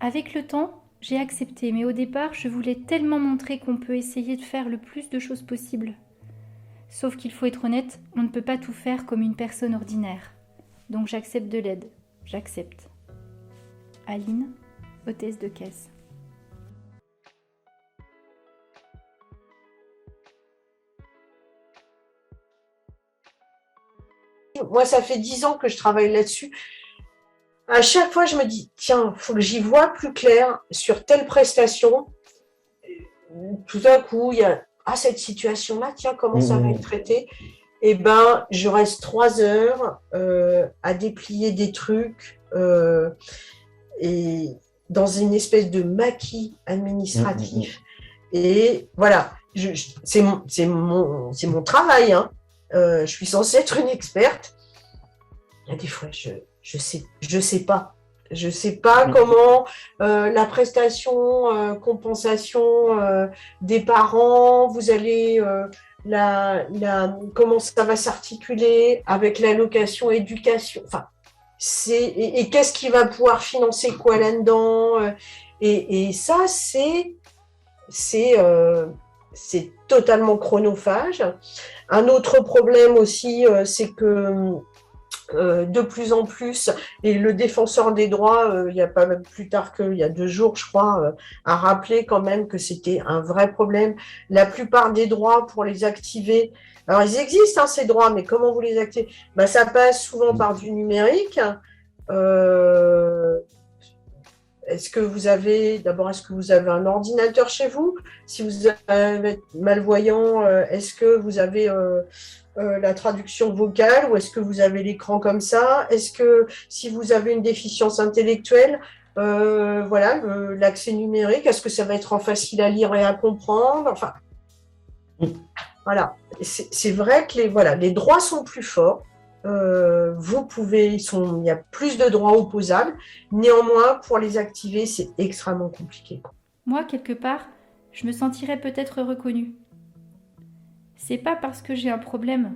Avec le temps, j'ai accepté, mais au départ, je voulais tellement montrer qu'on peut essayer de faire le plus de choses possible. Sauf qu'il faut être honnête, on ne peut pas tout faire comme une personne ordinaire. Donc j'accepte de l'aide. J'accepte. Aline, hôtesse de caisse. Moi, ça fait 10 ans que je travaille là-dessus. À chaque fois, je me dis, tiens, il faut que j'y vois plus clair sur telle prestation. Tout d'un coup, il y a cette situation-là, tiens, comment ça va être traité? Eh ben, je reste 3 heures à déplier des trucs et dans une espèce de maquis administratif. Et voilà, c'est mon travail. Hein. Je suis censée être une experte. Il y a des fois, je sais pas. Je sais pas comment la prestation compensation des parents, vous allez comment ça va s'articuler avec l'allocation éducation. Enfin, et qu'est-ce qui va pouvoir financer quoi là-dedans et ça, c'est totalement chronophage. Un autre problème aussi, c'est que de plus en plus, et le défenseur des droits, il n'y a pas même plus tard qu'il y a 2 jours, je crois, a rappelé quand même que c'était un vrai problème. La plupart des droits, pour les activer, alors ils existent, hein, ces droits, mais comment vous les activez? Ça passe souvent par du numérique. Euh, est-ce que vous avez un ordinateur chez vous? Si vous êtes malvoyant, est-ce que vous avez la traduction vocale ou est-ce que vous avez l'écran comme ça? Est-ce que si vous avez une déficience intellectuelle, voilà, l'accès numérique, est-ce que ça va être facile à lire et à comprendre? Enfin, voilà. C'est vrai que les droits sont plus forts. Il y a plus de droits opposables. Néanmoins, pour les activer, c'est extrêmement compliqué. Moi, quelque part, je me sentirais peut-être reconnue. C'est pas parce que j'ai un problème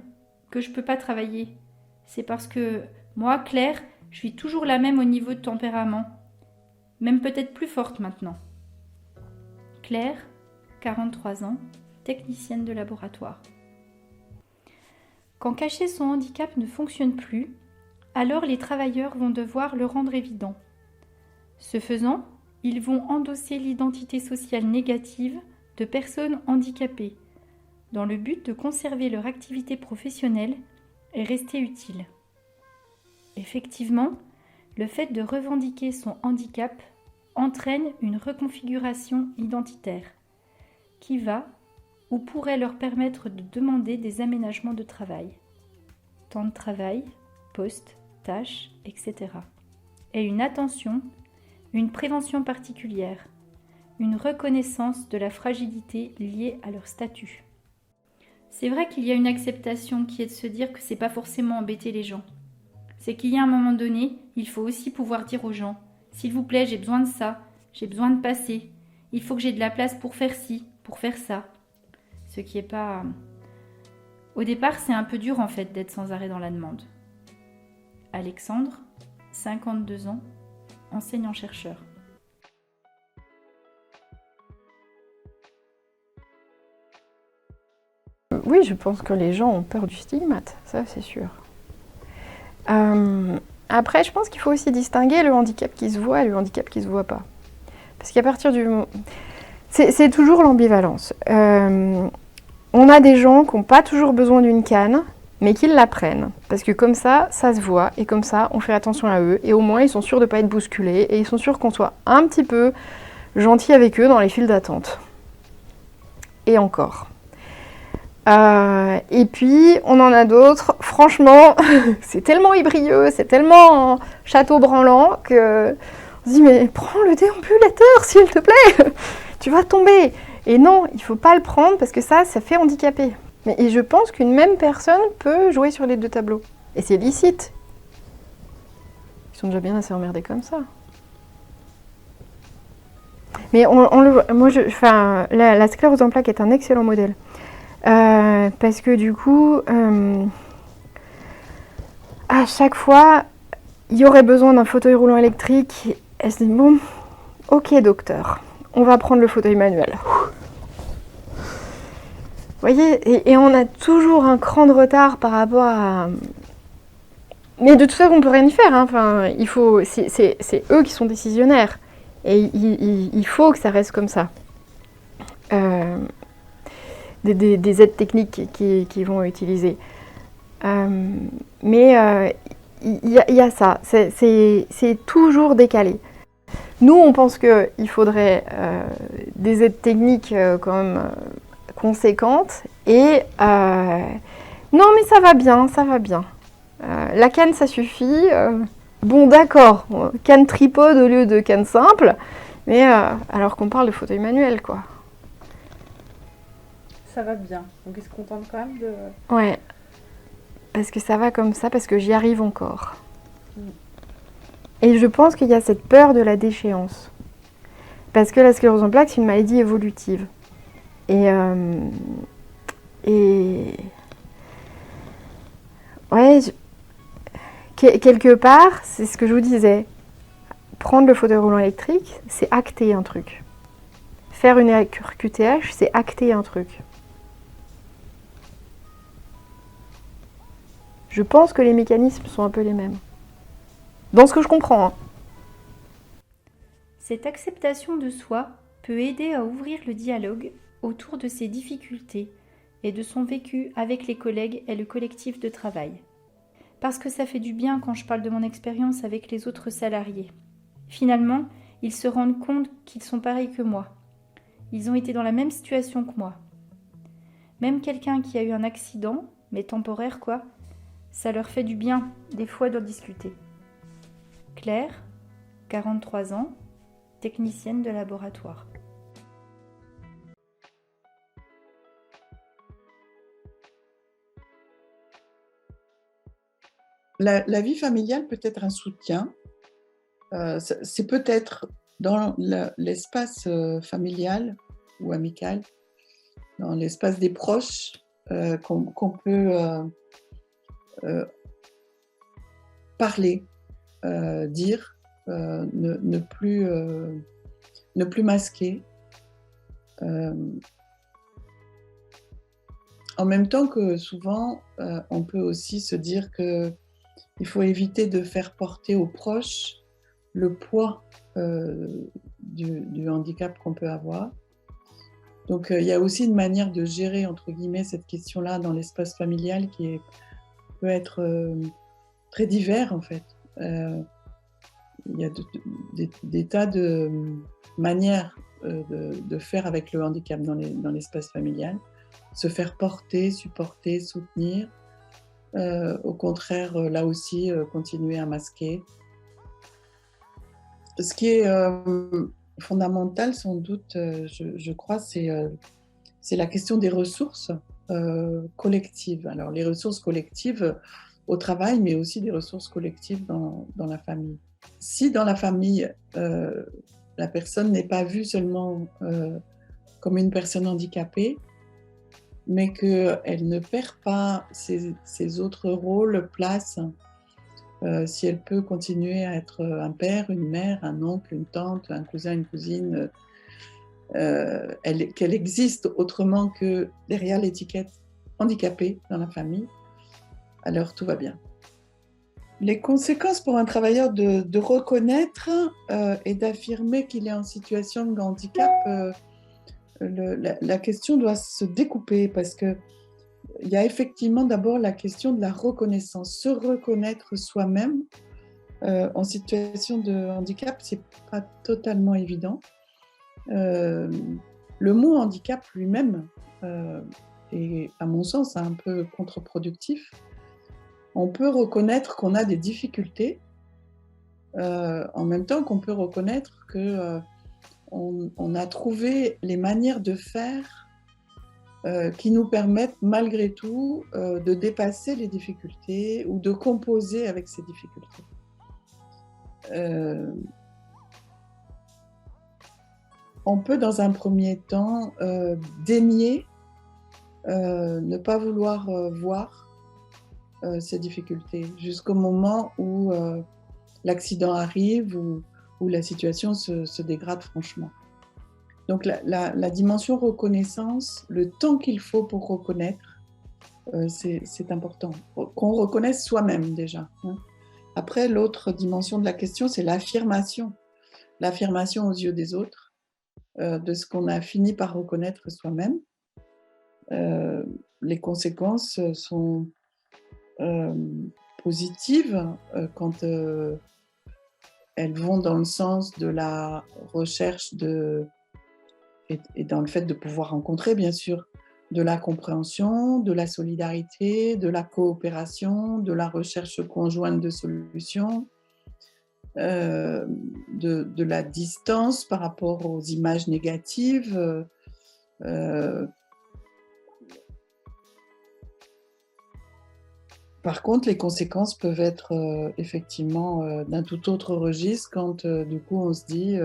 que je peux pas travailler. C'est parce que moi, Claire, je suis toujours la même au niveau de tempérament. Même peut-être plus forte maintenant. Claire, 43 ans, technicienne de laboratoire. Quand cacher son handicap ne fonctionne plus, alors les travailleurs vont devoir le rendre évident. Ce faisant, ils vont endosser l'identité sociale négative de personnes handicapées, dans le but de conserver leur activité professionnelle et rester utiles. Effectivement, le fait de revendiquer son handicap entraîne une reconfiguration identitaire qui va ou pourrait leur permettre de demander des aménagements de travail, temps de travail, poste, tâches, etc. Et une attention, une prévention particulière, une reconnaissance de la fragilité liée à leur statut. C'est vrai qu'il y a une acceptation qui est de se dire que c'est pas forcément embêter les gens. C'est qu'il y a un moment donné, il faut aussi pouvoir dire aux gens « S'il vous plaît, j'ai besoin de ça, j'ai besoin de passer, il faut que j'ai de la place pour faire ci, pour faire ça. » Ce qui est pas... Au départ, c'est un peu dur en fait d'être sans arrêt dans la demande. Alexandre, 52 ans, enseignant-chercheur. Oui, je pense que les gens ont peur du stigmate, ça c'est sûr. Après, je pense qu'il faut aussi distinguer le handicap qui se voit et le handicap qui ne se voit pas. Parce qu'à partir du... C'est toujours l'ambivalence. On a des gens qui n'ont pas toujours besoin d'une canne, mais qui la prennent. Parce que comme ça se voit, et comme ça, on fait attention à eux. Et au moins, ils sont sûrs de ne pas être bousculés, et ils sont sûrs qu'on soit un petit peu gentil avec eux dans les files d'attente. Et encore. Et puis, on en a d'autres, franchement, c'est tellement ébrieux, c'est tellement château branlant que on se dit, mais prends le déambulateur, s'il te plaît, tu vas tomber. Et non, il ne faut pas le prendre parce que ça fait handicaper. Et je pense qu'une même personne peut jouer sur les deux tableaux. Et c'est licite. Ils sont déjà bien assez emmerdés comme ça. Mais la sclérose en plaques est un excellent modèle. Parce que du coup, à chaque fois, il y aurait besoin d'un fauteuil roulant électrique. Elle se dit, bon, Ok docteur, on va prendre le fauteuil manuel. Vous voyez, et on a toujours un cran de retard par rapport à... Mais de tout ça, on ne peut rien y faire. Hein. Enfin, c'est eux qui sont décisionnaires. Et il faut que ça reste comme ça. Des aides techniques qui vont utiliser. Mais il y a ça. C'est toujours décalé. Nous, on pense qu'il faudrait des aides techniques quand même conséquentes. Et non, mais ça va bien, ça va bien. La canne, ça suffit. Bon, d'accord, canne tripode au lieu de canne simple. Mais alors qu'on parle de fauteuil manuel, quoi. Ça va bien. Donc ils se contentent quand même de... Ouais. Parce que ça va comme ça, parce que j'y arrive encore. Et je pense qu'il y a cette peur de la déchéance. Parce que la sclérose en plaques, c'est une maladie évolutive. Et ouais, quelque part, c'est ce que je vous disais. Prendre le fauteuil roulant électrique, c'est acter un truc. Faire une RQTH, c'est acter un truc. Je pense que les mécanismes sont un peu les mêmes. Dans ce que je comprends. Hein. Cette acceptation de soi peut aider à ouvrir le dialogue autour de ses difficultés et de son vécu avec les collègues et le collectif de travail. Parce que ça fait du bien quand je parle de mon expérience avec les autres salariés. Finalement, ils se rendent compte qu'ils sont pareils que moi. Ils ont été dans la même situation que moi. Même quelqu'un qui a eu un accident, mais temporaire quoi, ça leur fait du bien, des fois, d'en discuter. Claire, 43 ans, technicienne de laboratoire. La vie familiale peut être un soutien. C'est peut-être dans l'espace familial ou amical, dans l'espace des proches, qu'on peut parler, dire, ne plus masquer. En même temps que souvent, on peut aussi se dire qu'il faut éviter de faire porter aux proches le poids du handicap qu'on peut avoir. Donc, il y a aussi une manière de gérer, entre guillemets, cette question-là dans l'espace familial qui peut être très divers, en fait. Il y a des tas de manières de faire avec le handicap dans l'espace familial. Se faire porter, supporter, soutenir. Au contraire, là aussi, continuer à masquer. Ce qui est fondamental, sans doute, je crois, c'est la question des ressources collectives. Alors, les ressources collectives au travail, mais aussi des ressources collectives dans la famille. Si dans la famille, la personne n'est pas vue seulement comme une personne handicapée, mais qu'elle ne perd pas ses autres rôles, places, si elle peut continuer à être un père, une mère, un oncle, une tante, un cousin, une cousine, qu'elle existe autrement que derrière l'étiquette handicapé dans la famille, alors tout va bien. Les conséquences pour un travailleur de reconnaître et d'affirmer qu'il est en situation de handicap, la question doit se découper parce qu'il y a effectivement d'abord la question de la reconnaissance. Se reconnaître soi-même en situation de handicap, c'est pas totalement évident. Le mot handicap lui-même est, à mon sens, un peu contre-productif. On peut reconnaître qu'on a des difficultés en même temps qu'on peut reconnaître qu'on a trouvé les manières de faire qui nous permettent malgré tout de dépasser les difficultés ou de composer avec ces difficultés. On peut dans un premier temps dénier, ne pas vouloir voir ces difficultés jusqu'au moment où l'accident arrive ou où la situation se dégrade franchement. Donc la dimension reconnaissance, le temps qu'il faut pour reconnaître, c'est important. Qu'on reconnaisse soi-même déjà. Hein. Après, l'autre dimension de la question, c'est l'affirmation. L'affirmation aux yeux des autres de ce qu'on a fini par reconnaître soi-même. Les conséquences sont positives quand elles vont dans le sens de la recherche et dans le fait de pouvoir rencontrer, bien sûr, de la compréhension, de la solidarité, de la coopération, de la recherche conjointe de solutions, de la distance par rapport aux images négatives. Par contre, les conséquences peuvent être effectivement d'un tout autre registre quand du coup on se dit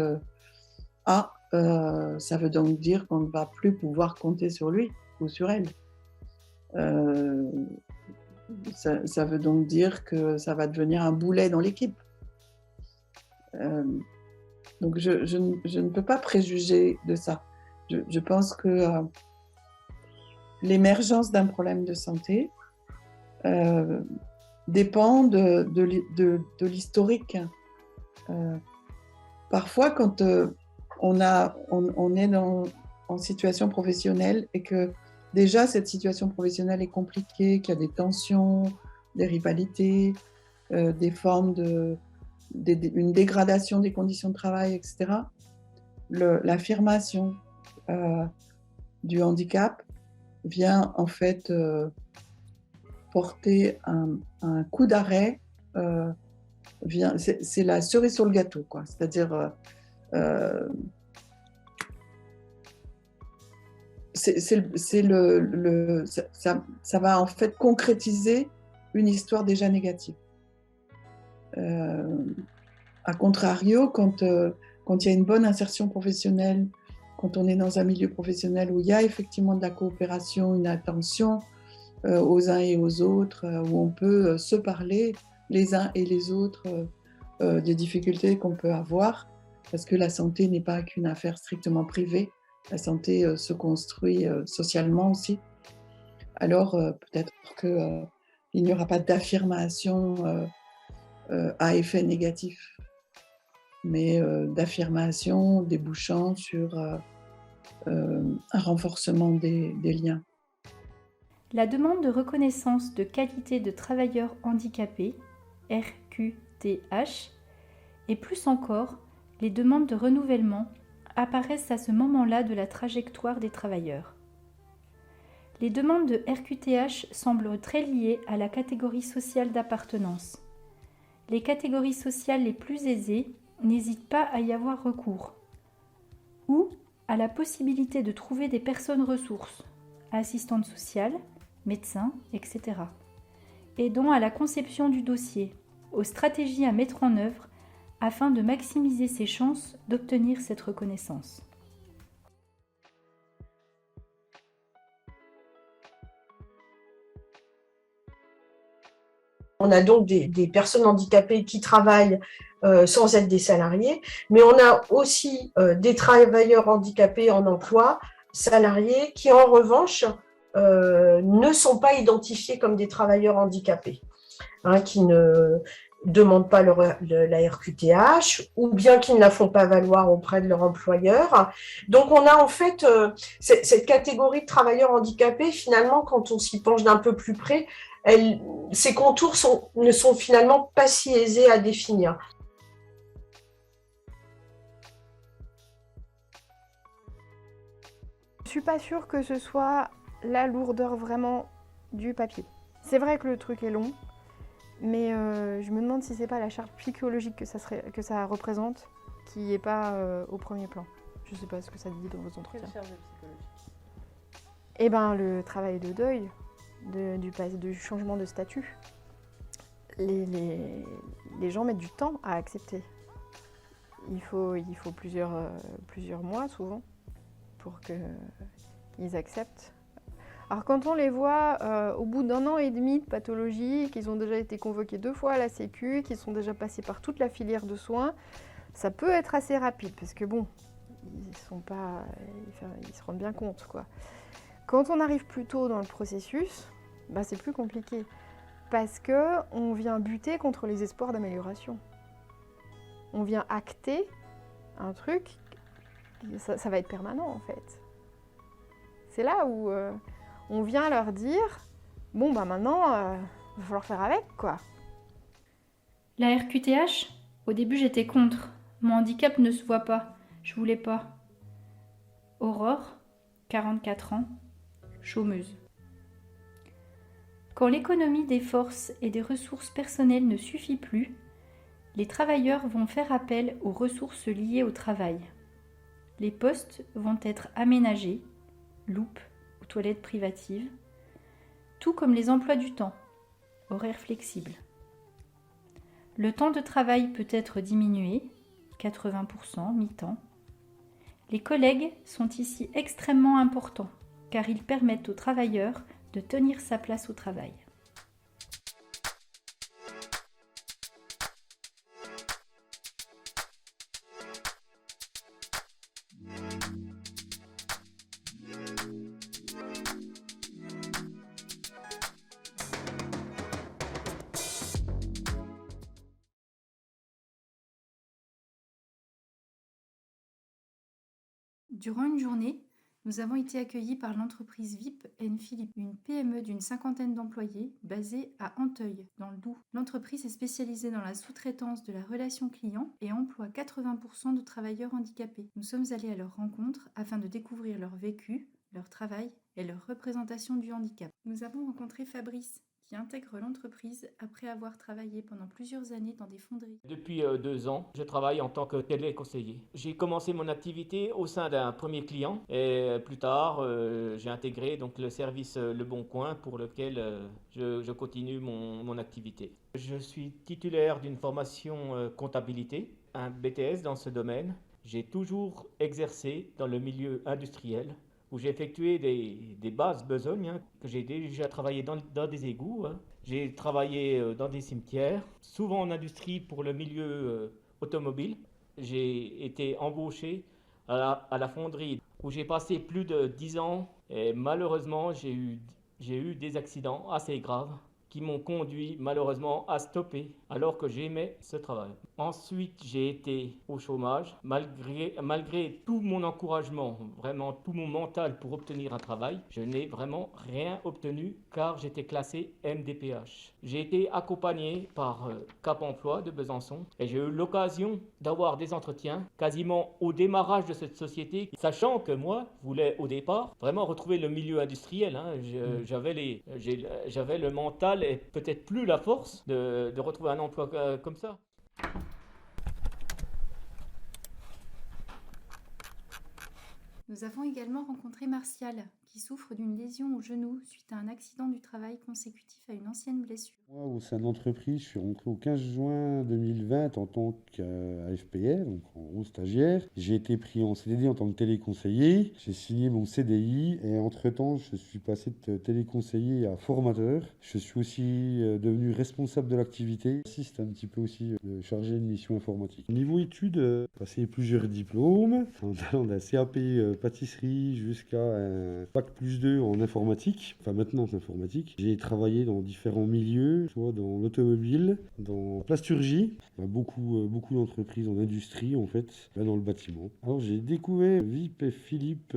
ça veut donc dire qu'on ne va plus pouvoir compter sur lui ou sur elle. Ça veut donc dire que ça va devenir un boulet dans l'équipe. Donc je ne peux pas préjuger de ça. Je pense que l'émergence d'un problème de santé dépend de l'historique. Parfois, quand on est en situation professionnelle et que déjà cette situation professionnelle est compliquée, qu'il y a des tensions, des rivalités, des formes une dégradation des conditions de travail, etc., l'affirmation du handicap vient en fait porter un coup d'arrêt, c'est la cerise sur le gâteau, quoi. C'est-à-dire ça va en fait concrétiser une histoire déjà négative. A contrario, quand il y a une bonne insertion professionnelle, quand on est dans un milieu professionnel où il y a effectivement de la coopération, une attention aux uns et aux autres, où on peut se parler les uns et les autres des difficultés qu'on peut avoir, parce que la santé n'est pas qu'une affaire strictement privée, la santé se construit socialement aussi. Alors peut-être qu'il n'y aura pas d'affirmation à effet négatif, mais d'affirmation débouchant sur un renforcement des liens. La demande de reconnaissance de qualité de travailleurs handicapés, RQTH, et plus encore, les demandes de renouvellement apparaissent à ce moment-là de la trajectoire des travailleurs. Les demandes de RQTH semblent très liées à la catégorie sociale d'appartenance. Les catégories sociales les plus aisées n'hésitent pas à y avoir recours, ou à la possibilité de trouver des personnes ressources, assistantes sociales, médecins, etc., aidant à la conception du dossier, aux stratégies à mettre en œuvre afin de maximiser ses chances d'obtenir cette reconnaissance. On a donc des personnes handicapées qui travaillent sans être des salariés, mais on a aussi des travailleurs handicapés en emploi, salariés, qui en revanche ne sont pas identifiés comme des travailleurs handicapés, hein, qui ne demandent pas la RQTH ou bien qui ne la font pas valoir auprès de leur employeur. Donc on a en fait cette catégorie de travailleurs handicapés, finalement, quand on s'y penche d'un peu plus près, ces contours ne sont finalement pas si aisés à définir. Je suis pas sûre que ce soit la lourdeur vraiment du papier. C'est vrai que le truc est long, mais je me demande si c'est pas la charge psychologique que ça représente qui est pas au premier plan. Je sais pas ce que ça dit dans vos entretiens. Quelle charge psychologique? Eh ben le travail de deuil, du changement de statut. Les gens mettent du temps à accepter. Il faut plusieurs mois souvent pour qu'ils acceptent. Alors quand on les voit au bout d'1 an et demi de pathologie, qu'ils ont déjà été convoqués 2 fois à la Sécu, qu'ils sont déjà passés par toute la filière de soins, Ça peut être assez rapide parce que bon, ils se rendent bien compte, quoi. Quand on arrive plus tôt dans le processus, bah, c'est plus compliqué parce que on vient buter contre les espoirs d'amélioration. On vient acter un truc, ça va être permanent en fait. C'est là où on vient leur dire, bon bah maintenant, il va falloir faire avec, quoi. La RQTH, au début j'étais contre. Mon handicap ne se voit pas. Je voulais pas. Aurore, 44 ans, chômeuse. Quand l'économie des forces et des ressources personnelles ne suffit plus, les travailleurs vont faire appel aux ressources liées au travail. Les postes vont être aménagés, loupe ou toilettes privatives, tout comme les emplois du temps, horaires flexibles. Le temps de travail peut être diminué, 80%, mi-temps. Les collègues sont ici extrêmement importants, car ils permettent aux travailleurs de tenir sa place au travail. Durant une journée, nous avons été accueillis par l'entreprise VIP Philippe, une PME d'une 50aine d'employés basée à Anteuil, dans le Doubs. L'entreprise est spécialisée dans la sous-traitance de la relation client et emploie 80% de travailleurs handicapés. Nous sommes allés à leur rencontre afin de découvrir leur vécu, leur travail et leur représentation du handicap. Nous avons rencontré Fabrice, qui intègre l'entreprise après avoir travaillé pendant plusieurs années dans des fonderies. Depuis 2 ans, je travaille en tant que téléconseiller. J'ai commencé mon activité au sein d'un premier client et plus tard, j'ai intégré donc le service Le Bon Coin pour lequel je continue mon activité. Je suis titulaire d'une formation comptabilité, un BTS dans ce domaine. J'ai toujours exercé dans le milieu industriel, où j'ai effectué des bases besognes, hein, que j'ai déjà travaillé dans des égouts. Hein. J'ai travaillé dans des cimetières, souvent en industrie pour le milieu automobile. J'ai été embauché à la fonderie, où j'ai passé plus de 10 ans. Et malheureusement, j'ai eu des accidents assez graves qui m'ont conduit malheureusement à stopper alors que j'aimais ce travail. Ensuite, j'ai été au chômage. Malgré tout mon encouragement, vraiment tout mon mental pour obtenir un travail, je n'ai vraiment rien obtenu car j'étais classé MDPH. J'ai été accompagné par Cap Emploi de Besançon et j'ai eu l'occasion d'avoir des entretiens quasiment au démarrage de cette société, sachant que moi, je voulais au départ vraiment retrouver le milieu industriel. Hein. J'avais le mental et peut-être plus la force de retrouver un emploi comme ça. Nous avons également rencontré Martial, qui souffre d'une lésion au genou suite à un accident du travail consécutif à une ancienne blessure. Moi, au sein de l'entreprise, je suis rentré au 15 juin 2020 en tant qu'AFPR, donc en gros stagiaire. J'ai été pris en CDD en tant que téléconseiller. J'ai signé mon CDI et entre-temps, je suis passé de téléconseiller à formateur. Je suis aussi devenu responsable de l'activité. J'assiste un petit peu aussi chargé de mission informatique. Niveau études, j'ai passé plusieurs diplômes, en allant d'un CAP pâtisserie jusqu'à un Bac+2 en informatique, enfin maintenance informatique. J'ai travaillé dans différents milieux, soit dans l'automobile, dans la plasturgie, beaucoup d'entreprises en industrie en fait, là dans le bâtiment. Alors j'ai découvert VIP et Philippe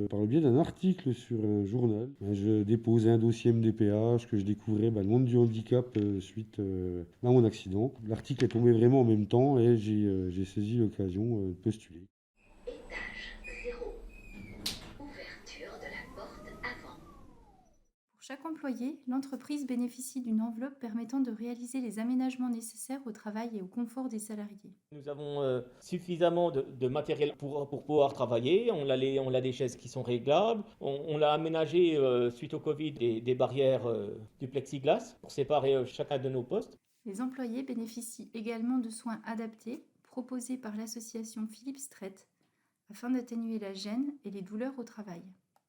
par le biais d'un article sur un journal. Je déposais un dossier MDPH, que je découvrais le monde du handicap suite à mon accident. L'article est tombé vraiment en même temps et j'ai saisi l'occasion de postuler. Pour chaque employé, l'entreprise bénéficie d'une enveloppe permettant de réaliser les aménagements nécessaires au travail et au confort des salariés. Nous avons suffisamment de matériel pour pouvoir travailler. On a des chaises qui sont réglables. On a aménagé, suite au Covid, des barrières du plexiglas pour séparer chacun de nos postes. Les employés bénéficient également de soins adaptés proposés par l'association Philippe Strait afin d'atténuer la gêne et les douleurs au travail.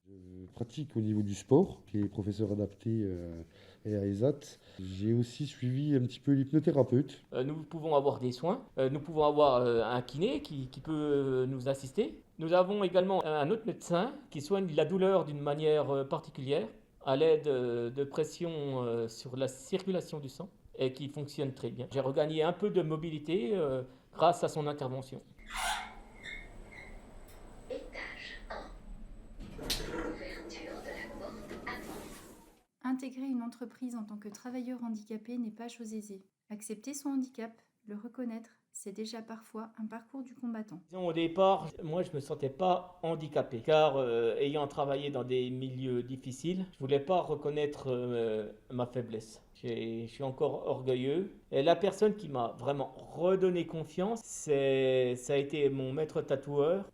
Je pratique au niveau du sport, qui est professeur adapté et à ESAT. J'ai aussi suivi un petit peu l'hypnothérapeute. Nous pouvons avoir des soins, nous pouvons avoir un kiné qui peut nous assister. Nous avons également un autre médecin qui soigne la douleur d'une manière particulière à l'aide de pression sur la circulation du sang et qui fonctionne très bien. J'ai regagné un peu de mobilité grâce à son intervention. Intégrer une entreprise en tant que travailleur handicapé n'est pas chose aisée. Accepter son handicap, le reconnaître, c'est déjà parfois un parcours du combattant. Disons, au départ, moi je ne me sentais pas handicapé car ayant travaillé dans des milieux difficiles, je ne voulais pas reconnaître ma faiblesse. Je suis encore orgueilleux. Et la personne qui m'a vraiment redonné confiance, ça a été mon maître tatoueur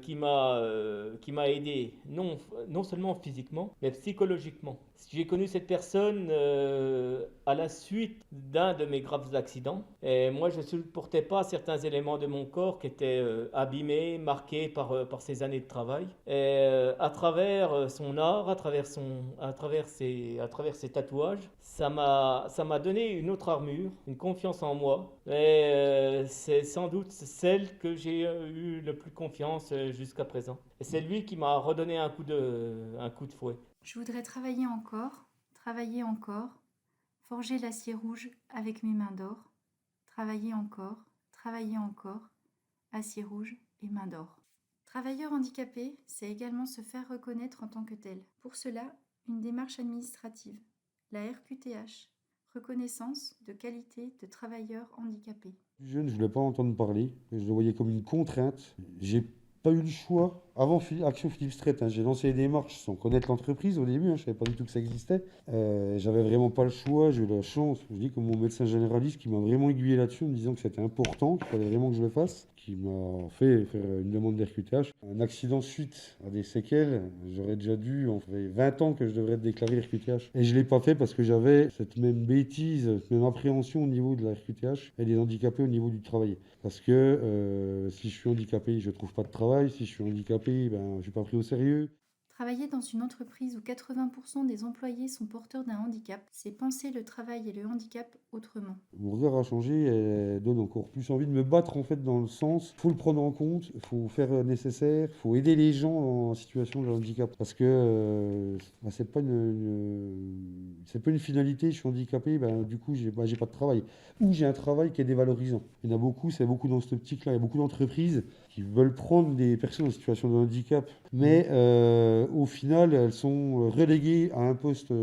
qui m'a aidé non seulement physiquement, mais psychologiquement. J'ai connu cette personne à la suite d'un de mes graves accidents. Et moi, je ne supportais pas certains éléments de mon corps qui étaient abîmés, marqués par ces années de travail. Et à travers son art, à travers ses tatouages, ça m'a donné une autre armure, une confiance en moi. Et c'est sans doute celle que j'ai eu le plus confiance jusqu'à présent. Et c'est lui qui m'a redonné un coup de fouet. Je voudrais travailler encore, forger l'acier rouge avec mes mains d'or, travailler encore, acier rouge et mains d'or. Travailleur handicapé, c'est également se faire reconnaître en tant que tel. Pour cela, une démarche administrative, la RQTH, reconnaissance de qualité de travailleur handicapé. Plus jeune, je ne voulais pas entendre parler. Je le voyais comme une contrainte. J'ai pas eu le choix. Avant Action Philippe Strait, j'ai lancé les démarches sans connaître l'entreprise au début. Je ne savais pas du tout que ça existait. J'avais vraiment pas le choix. J'ai eu la chance, je dis, comme mon médecin généraliste qui m'a vraiment aiguillé là-dessus en me disant que c'était important, qu'il fallait vraiment que je le fasse, qui m'a fait faire une demande d'RQTH. Un accident suite à des séquelles, j'aurais déjà dû, ça fait 20 ans que je devrais être déclaré RQTH. Et je ne l'ai pas fait parce que j'avais cette même bêtise, cette même appréhension au niveau de la RQTH et des handicapés au niveau du travail. Parce que si je suis handicapé, je ne trouve pas de travail. Si je suis handicapé, je ne suis pas pris au sérieux. Travailler dans une entreprise où 80% des employés sont porteurs d'un handicap, c'est penser le travail et le handicap autrement. Mon regard a changé et donne encore plus envie de me battre en fait dans le sens, il faut le prendre en compte, il faut faire le nécessaire, il faut aider les gens en situation de handicap. Parce que c'est pas une finalité, je suis handicapé, du coup j'ai pas de travail. Ou j'ai un travail qui est dévalorisant. Il y en a beaucoup, c'est beaucoup dans cette optique-là, il y a beaucoup d'entreprises qui veulent prendre des personnes en situation de handicap, mais au final, elles sont reléguées à un poste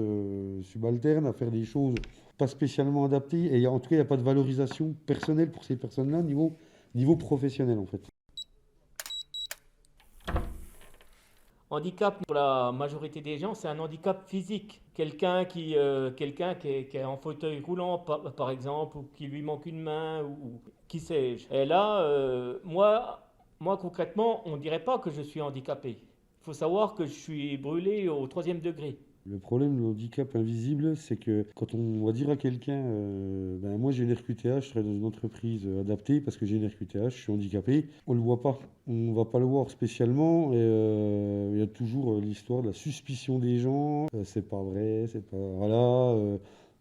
subalterne, à faire des choses pas spécialement adaptées, et en tout cas, il n'y a pas de valorisation personnelle pour ces personnes-là, niveau professionnel en fait. Handicap, pour la majorité des gens, c'est un handicap physique. Quelqu'un qui est en fauteuil roulant, par exemple, ou qui lui manque une main, ou qui sais-je. Et là, moi, concrètement, on ne dirait pas que je suis handicapé. Il faut savoir que je suis brûlé au 3e degré. Le problème du handicap invisible, c'est que quand on va dire à quelqu'un moi j'ai une RQTH, je travaille dans une entreprise adaptée parce que j'ai une RQTH, je suis handicapé, on ne le voit pas. On ne va pas le voir spécialement et il y a toujours l'histoire de la suspicion des gens. C'est pas vrai, c'est pas... Voilà.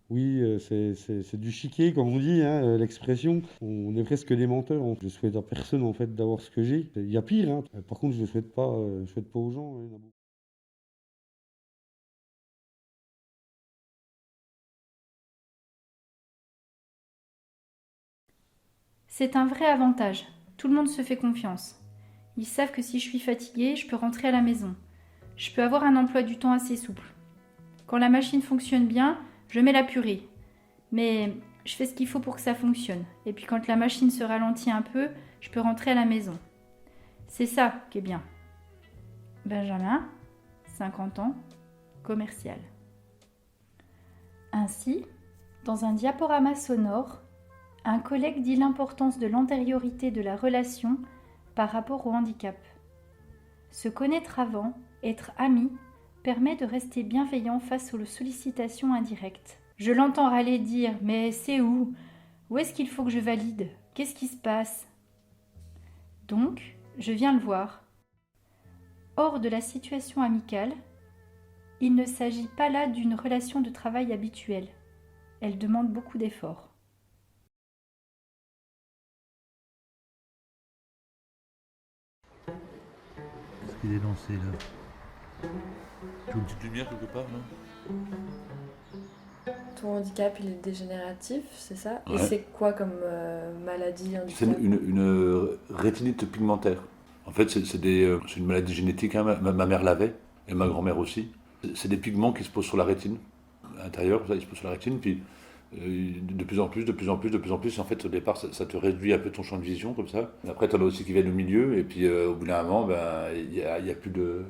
Oui, c'est du chiquet, comme on dit, l'expression. On est presque des menteurs. Je souhaite à personne en fait d'avoir ce que j'ai. Il y a pire. Par contre, je ne souhaite pas aux gens. C'est un vrai avantage. Tout le monde se fait confiance. Ils savent que si je suis fatiguée, je peux rentrer à la maison. Je peux avoir un emploi du temps assez souple. Quand la machine fonctionne bien, je mets la purée. Mais je fais ce qu'il faut pour que ça fonctionne. Et puis quand la machine se ralentit un peu, je peux rentrer à la maison. C'est ça qui est bien. Benjamin, 50 ans, commercial. Ainsi, dans un diaporama sonore, un collègue dit l'importance de l'antériorité de la relation par rapport au handicap. Se connaître avant, être ami, permet de rester bienveillant face aux sollicitations indirectes. Je l'entends râler dire « Mais c'est où ? Où est-ce qu'il faut que je valide ? Qu'est-ce qui se passe ?» Donc, je viens le voir. hors de la situation amicale, il ne s'agit pas là d'une relation de travail habituelle. Elle demande beaucoup d'efforts. Qu'est-ce qu'il est lancé là? Tu veux une petite lumière quelque part là? Ton handicap, il est dégénératif, c'est ça? Ouais. Et c'est quoi comme maladie, C'est handicap? une rétinite pigmentaire. En fait, c'est une maladie génétique, hein. Ma mère l'avait, et ma grand-mère aussi. C'est des pigments qui se posent sur la rétine, à l'intérieur, ça, ils se posent sur la rétine, puis de plus en plus, en fait, au départ, ça te réduit un peu ton champ de vision, comme ça. Et après, tu en as aussi qui viennent au milieu, et puis au bout d'un moment, il y a plus de...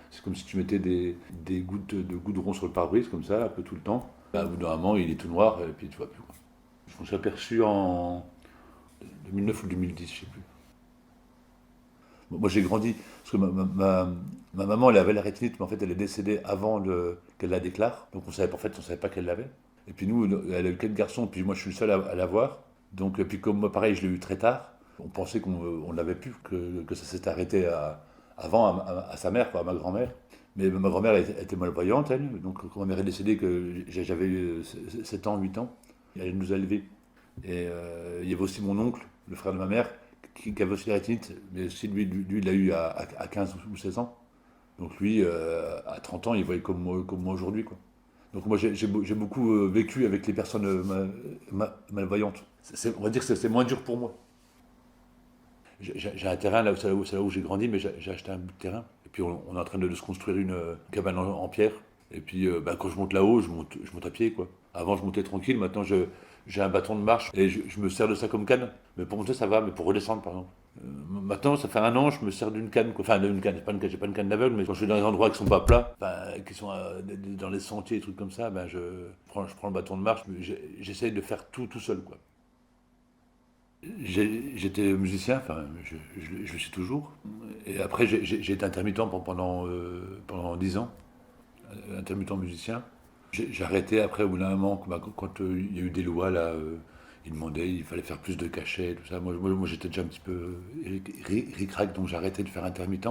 C'est comme si tu mettais des gouttes de goudron sur le pare-brise, comme ça, un peu tout le temps. Au bout d'un moment, il est tout noir, et puis tu vois plus, quoi. Je m'en suis aperçu en 2009 ou 2010, je sais plus. Moi, j'ai grandi, parce que ma maman, elle avait la rétinite, mais en fait, elle est décédée avant qu'elle la déclare. Donc, on savait pas qu'elle l'avait. Et puis nous, elle a eu 4 garçons, puis moi, je suis le seul à l'avoir. Donc, puis comme moi, pareil, je l'ai eu très tard. On pensait qu'on l'avait pu, que ça s'était arrêté avant à sa mère, quoi, à ma grand-mère. Mais ma grand-mère elle était malvoyante, elle. Donc, quand ma mère est décédée, que j'avais 7 ans, 8 ans, elle nous a élevés. Et il y avait aussi mon oncle, le frère de ma mère, qui avait aussi la rétinite, mais aussi lui il l'a eu à 15 ou 16 ans. Donc lui, à 30 ans, il voyait comme moi aujourd'hui, quoi. Donc moi, j'ai beaucoup vécu avec les personnes malvoyantes. On va dire que c'est moins dur pour moi. J'ai un terrain, c'est là où j'ai grandi, mais j'ai acheté un bout de terrain. Et puis on est en train de se construire une cabane en pierre. Et puis quand je monte là-haut, je monte à pied, quoi. Avant, je montais tranquille, maintenant j'ai un bâton de marche et je me sers de ça comme canne. Mais pour monter, ça va, mais pour redescendre, par exemple. Maintenant, ça fait 1 an, je me sers d'une canne, quoi. Enfin, d'une canne, j'ai pas une canne d'aveugle, mais quand je suis dans des endroits qui sont pas plats, qui sont dans les sentiers, des trucs comme ça, je prends le bâton de marche, j'essaye de faire tout seul, quoi. J'étais musicien, enfin, je le suis toujours. Et après, j'ai été intermittent pendant 10 ans, intermittent musicien. J'ai arrêté après, au bout d'un moment, quand il y a eu des lois, là, ils demandaient, il fallait faire plus de cachets, tout ça. Moi j'étais déjà un petit peu ric-rac, donc j'ai arrêté de faire intermittent.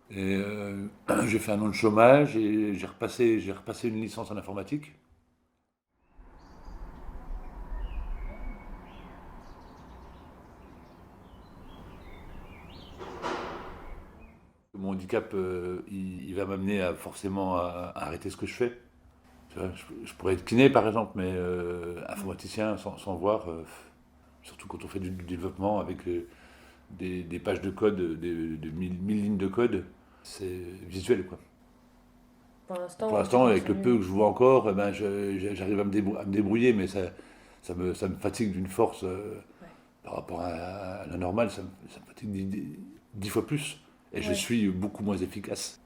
Et j'ai fait 1 an de chômage et j'ai repassé une licence en informatique. Mon handicap, il va m'amener forcément à arrêter ce que je fais. Je pourrais être kiné par exemple, mais informaticien sans voir, surtout quand on fait du développement avec des pages de code, de 1000 lignes de code, c'est visuel, quoi. Pour l'instant, avec le peu que je vois encore, j'arrive à me débrouiller, mais ça me fatigue d'une force par rapport à la normale, ça me fatigue 10 fois plus. Et je suis beaucoup moins efficace.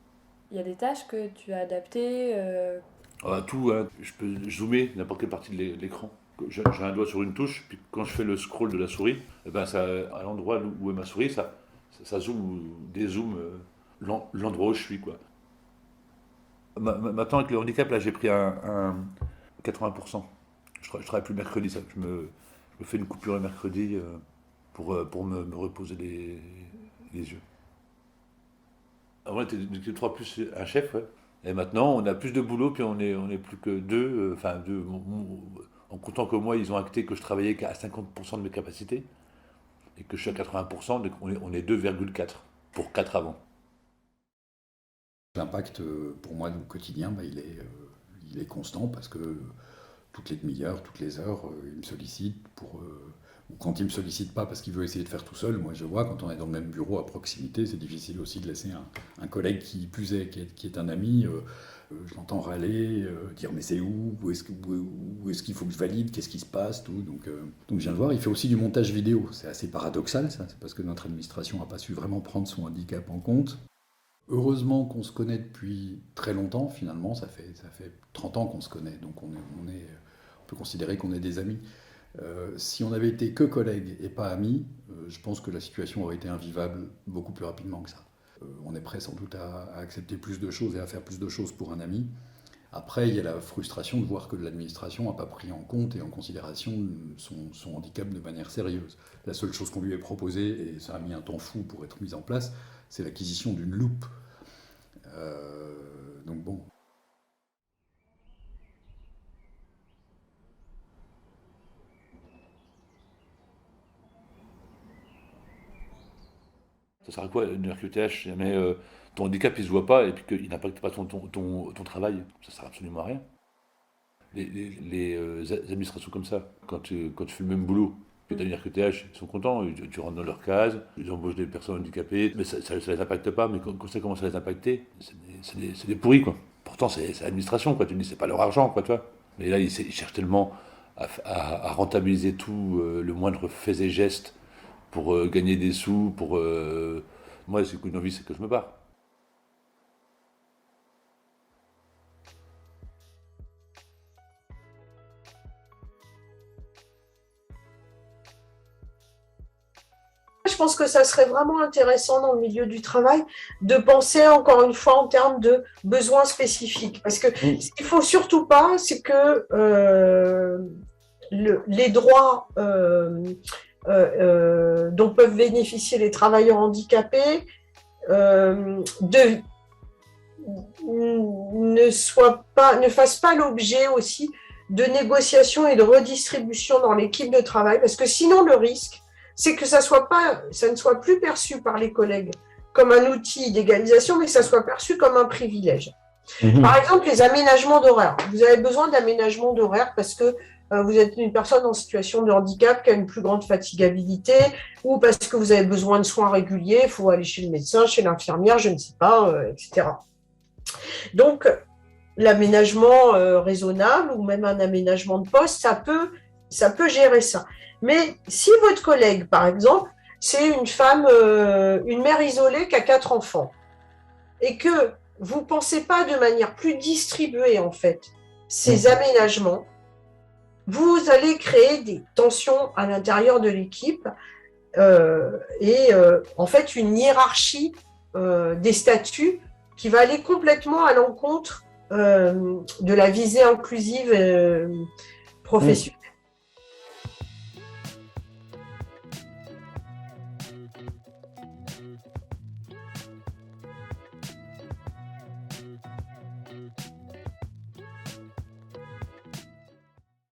Il y a des tâches que tu as adaptées Tout, hein. Je peux zoomer n'importe quelle partie de l'écran. J'ai un doigt sur une touche, puis quand je fais le scroll de la souris, à l'endroit où est ma souris, ça dézoome l'endroit où je suis, quoi. Maintenant, avec le handicap, là, j'ai pris un 80%. Je travaille plus le mercredi, ça. Je me fais une coupure le mercredi pour me reposer les yeux. Avant, on était 3 plus un chef, ouais. Et maintenant, on a plus de boulot, puis on est plus que 2. En comptant que moi, ils ont acté que je travaillais qu'à 50% de mes capacités, et que je suis à 80%, donc on est 2,4 pour 4 avant. L'impact, pour moi, au quotidien, il est constant, parce que toutes les demi-heures, toutes les heures, il me sollicite ou quand il ne me sollicite pas parce qu'il veut essayer de faire tout seul. Moi, je vois, quand on est dans le même bureau à proximité, c'est difficile aussi de laisser un collègue qui plus est, qui est un ami, je l'entends râler, dire mais c'est où est-ce qu'il faut que je valide, qu'est-ce qui se passe, tout. Donc je viens de voir, il fait aussi du montage vidéo. C'est assez paradoxal, ça, c'est parce que notre administration n'a pas su vraiment prendre son handicap en compte. Heureusement qu'on se connaît depuis très longtemps, finalement, ça fait 30 ans qu'on se connaît, donc on peut considérer qu'on est des amis. Si on avait été que collègues et pas amis, je pense que la situation aurait été invivable beaucoup plus rapidement que ça. On est prêt sans doute à accepter plus de choses et à faire plus de choses pour un ami. Après, il y a la frustration de voir que l'administration n'a pas pris en compte et en considération son handicap de manière sérieuse. La seule chose qu'on lui ait proposée, et ça a mis un temps fou pour être mis en place, c'est l'acquisition d'une loupe. Donc bon. Ça sert à quoi une RQTH si jamais ton handicap il se voit pas et puis qu'il n'impacte pas ton travail? Ça sert absolument à rien. Les administrations comme ça, quand tu fais le même boulot que tu as une RQTH, ils sont contents, tu rentres dans leur case, ils embauchent des personnes handicapées, mais ça les impacte pas, mais quand ça commence à les impacter, c'est des pourris, quoi. Pourtant, c'est l'administration, quoi. Tu te dis, c'est pas leur argent, quoi, tu vois. Mais là, ils cherchent tellement à rentabiliser tout, le moindre fait et geste, pour gagner des sous, pour... Moi, c'est qu'une envie, c'est que je me barre. Je pense que ça serait vraiment intéressant dans le milieu du travail de penser encore une fois en termes de besoins spécifiques. Parce que ce qu'il ne faut surtout pas, c'est que les droits dont peuvent bénéficier les travailleurs handicapés ne fassent pas l'objet aussi de négociations et de redistribution dans l'équipe de travail, parce que sinon le risque, c'est que ça ne soit plus perçu par les collègues comme un outil d'égalisation, mais que ça soit perçu comme un privilège. Par exemple, les aménagements d'horaire. Vous avez besoin d'aménagements d'horaire parce que vous êtes une personne en situation de handicap qui a une plus grande fatigabilité, ou parce que vous avez besoin de soins réguliers, il faut aller chez le médecin, chez l'infirmière, je ne sais pas, etc. Donc, l'aménagement raisonnable ou même un aménagement de poste, ça peut gérer ça. Mais si votre collègue, par exemple, c'est une femme, une mère isolée qui a 4 enfants, et que vous ne pensez pas de manière plus distribuée, en fait, ces aménagements, vous allez créer des tensions à l'intérieur de l'équipe et en fait une hiérarchie des statuts qui va aller complètement à l'encontre de la visée inclusive professionnelle.